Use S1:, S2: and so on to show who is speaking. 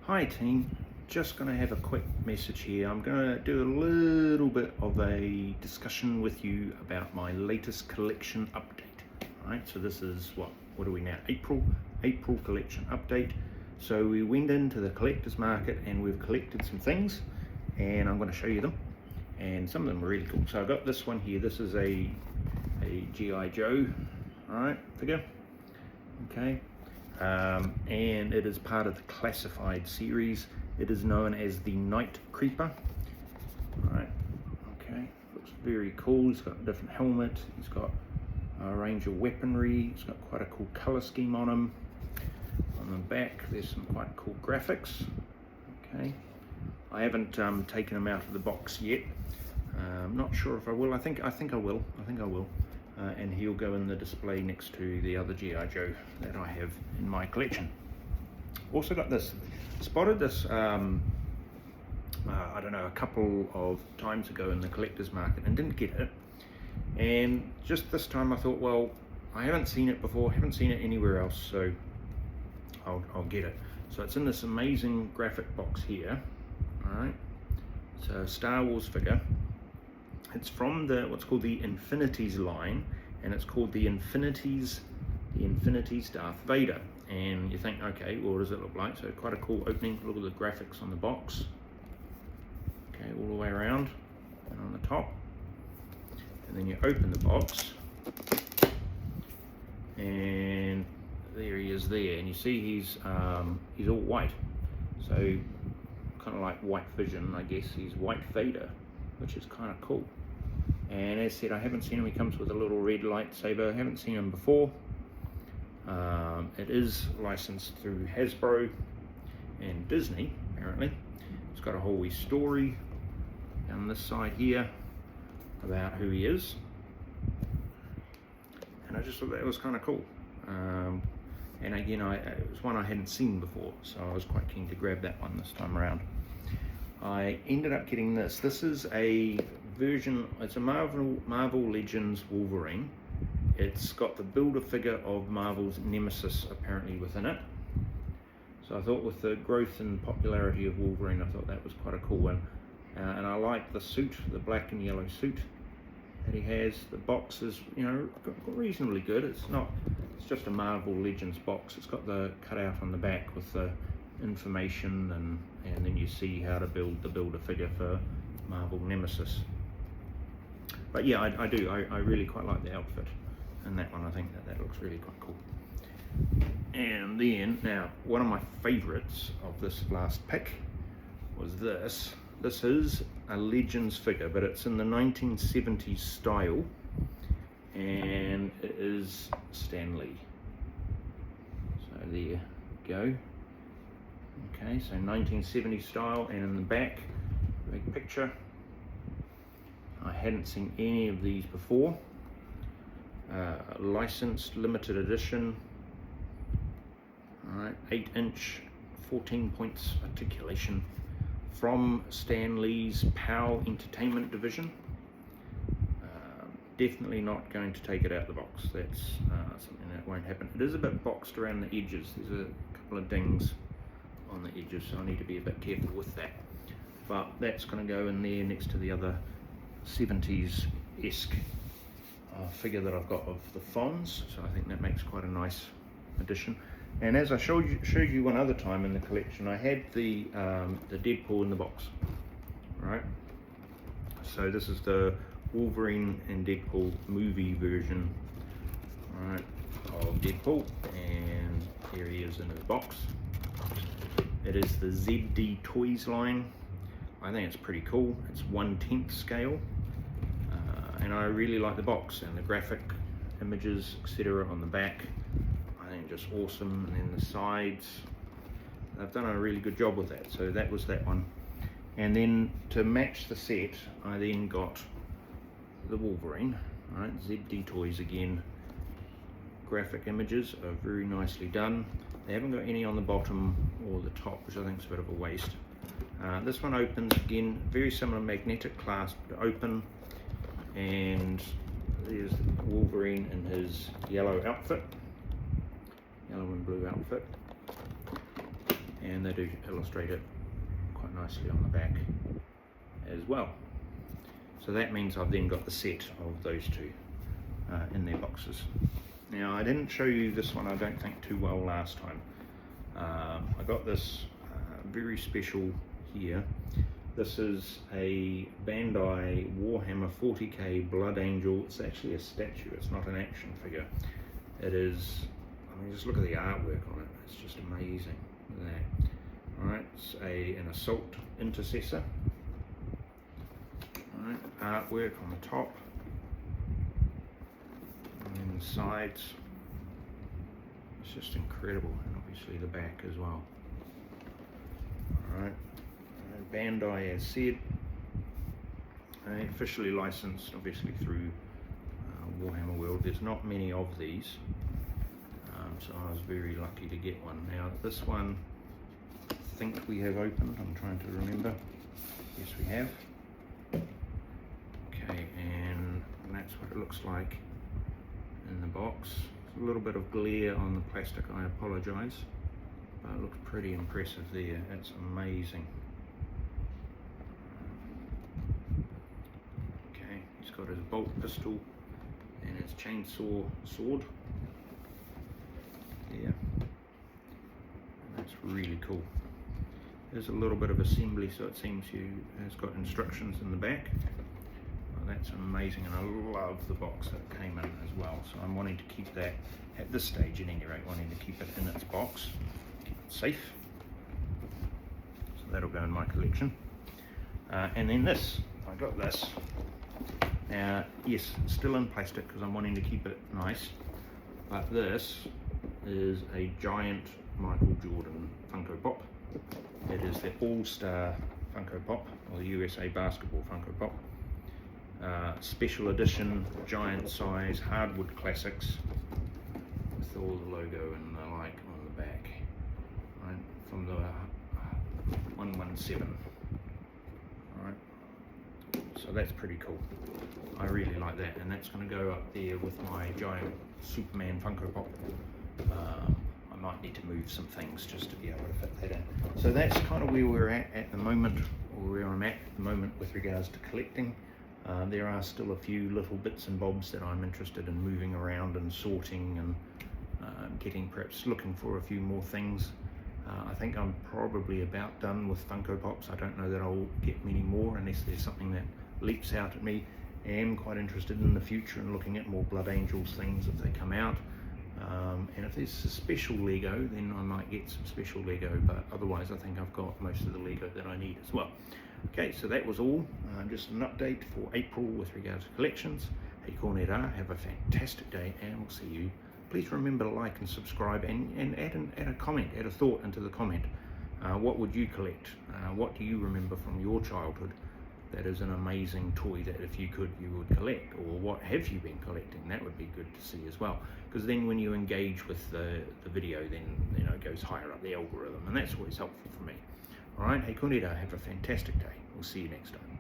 S1: Hi team, just going to have a quick message here. I'm going to do a little bit of a discussion with you about my latest collection update. Right, so this is what are we now? April collection update. So we went into the collector's market and we've collected some things and I'm going to show you them, and some of them are really cool. So I got this one here. This is a G.I. Joe, alright, figure. Okay. And it is part of the classified series. It is known as the Night Creeper. Alright, okay, looks very cool. He's got a different helmet, he's got a range of weaponry, he's got quite a cool colour scheme on him. On the back there's some quite cool graphics. Okay, I haven't taken him out of the box yet. I'm not sure if I will. I think I will. And he'll go in the display next to the other G.I. Joe that I have in my collection. Also got this, spotted this, I don't know, a couple of times ago in the collector's market and didn't get it. And just this time I thought, well, I haven't seen it before, haven't seen it anywhere else, so I'll get it. So it's in this amazing graphic box here, all right? So Star Wars figure. It's from the what's called the Infinities line, and it's called the Infinities Darth Vader. And you think, okay, well, what does it look like? So quite a cool opening. Look at the graphics on the box. Okay, all the way around and on the top. And then you open the box, and there he is there. And you see he's all white. So kind of like White Vision, I guess. He's White Vader, which is kind of cool. And as I said, I haven't seen him. He comes with a little red lightsaber. I haven't seen him before. It is licensed through Hasbro and Disney, apparently. It's got a whole wee story down this side here about who he is. And I just thought that was kind of cool. And again, it was one I hadn't seen before, so I was quite keen to grab that one this time around. I ended up getting this. This is a version, it's a Marvel Legends Wolverine. It's got the Build-A-Figure of Marvel's Nemesis apparently within it. So I thought with the growth and popularity of Wolverine, I thought that was quite a cool one. And I like the suit, the black and yellow suit that he has. The box is, you know, reasonably good. It's just a Marvel Legends box. It's got the cutout on the back with the information, and then you see how to build the Build-A-Figure for Marvel Nemesis. But yeah, I do. I really quite like the outfit, and that one, I think that looks really quite cool. And then, now, one of my favourites of this last pick was this. This is a Legends figure, but it's in the 1970s style, and it is Stan Lee. So there you go. Okay, so 1970s style, and in the back, big picture. I hadn't seen any of these before. Licensed, limited edition. Alright, 8-inch, 14 points articulation from Stan Lee's POW Entertainment division. Definitely not going to take it out of the box. That's something that won't happen. It is a bit boxed around the edges. There's a couple of dings on the edges, so I need to be a bit careful with that. But that's going to go in there next to the other 70s-esque figure that I've got of the Fonz, so I think that makes quite a nice addition. And as I showed you one other time in the collection, I had the Deadpool in the box, right? So this is the Wolverine and Deadpool movie version, right, of Deadpool, and here he is in his box. It is the ZD Toys line. I think it's pretty cool. It's 1/10 scale, and I really like the box and the graphic images, etc. on the back. I think just awesome. And then the sides, they've done a really good job with that. So that was that one. And then to match the set, I then got the Wolverine, right? ZD Toys again. Graphic images are very nicely done. They haven't got any on the bottom or the top, which I think is a bit of a waste. This one opens again, very similar magnetic clasp to open, and there's Wolverine in his yellow outfit, yellow and blue outfit, and they do illustrate it quite nicely on the back as well. So that means I've then got the set of those two in their boxes. Now, I didn't show you this one, I don't think, too well last time. I got this very special here. This is a Bandai Warhammer 40k Blood Angel. It's actually a statue, it's not an action figure. It is, I mean, just look at the artwork on it, it's just amazing. Look at that. Alright, it's an assault intercessor. Alright, artwork on the top. And then the sides. It's just incredible, and obviously the back as well. Alright, Bandai, as said, officially licensed obviously through Warhammer World. There's not many of these, so I was very lucky to get one. Now this one, I think we have opened, I'm trying to remember. Yes, we have. Okay, and that's what it looks like in the box. A little bit of glare on the plastic, I apologise, but it looks pretty impressive there. It's amazing. Okay, he's got his bolt pistol and his chainsaw sword there. And that's really cool. There's a little bit of assembly, so it seems it's got instructions in the back. That's amazing, and I love the box that came in as well, so I'm wanting to keep that at this stage at any rate, wanting to keep it in its box, keep it safe, so that'll go in my collection. And then this, I got this. Now yes, still in plastic because I'm wanting to keep it nice, but this is a giant Michael Jordan Funko Pop. It is the All-Star Funko Pop, or the USA Basketball Funko Pop. Special edition, giant size, hardwood classics with all the logo and the like on the back, right, from the 117. Alright, so that's pretty cool. I really like that, and that's going to go up there with my giant Superman Funko Pop. I might need to move some things just to be able to fit that in. So that's kind of where we're at the moment, or where I'm at the moment with regards to collecting. There are still a few little bits and bobs that I'm interested in moving around and sorting and getting, perhaps looking for a few more things. I think I'm probably about done with Funko Pops. I don't know that I'll get many more unless there's something that leaps out at me. I am quite interested in the future and looking at more Blood Angels things if they come out. And if there's a special Lego, then I might get some special Lego, but otherwise I think I've got most of the Lego that I need as well. Okay, so that was all, just an update for April with regards to collections. Hey Corneta, have a fantastic day, and we'll see you. Please remember to like and subscribe, and add a comment, add a thought into the comment. What would you collect? What do you remember from your childhood that is an amazing toy that if you could, you would collect? Or what have you been collecting? That would be good to see as well, because then when you engage with the video, then it goes higher up the algorithm, and that's always helpful for me. Alright, hey Corneta, have a fantastic day. We'll see you next time.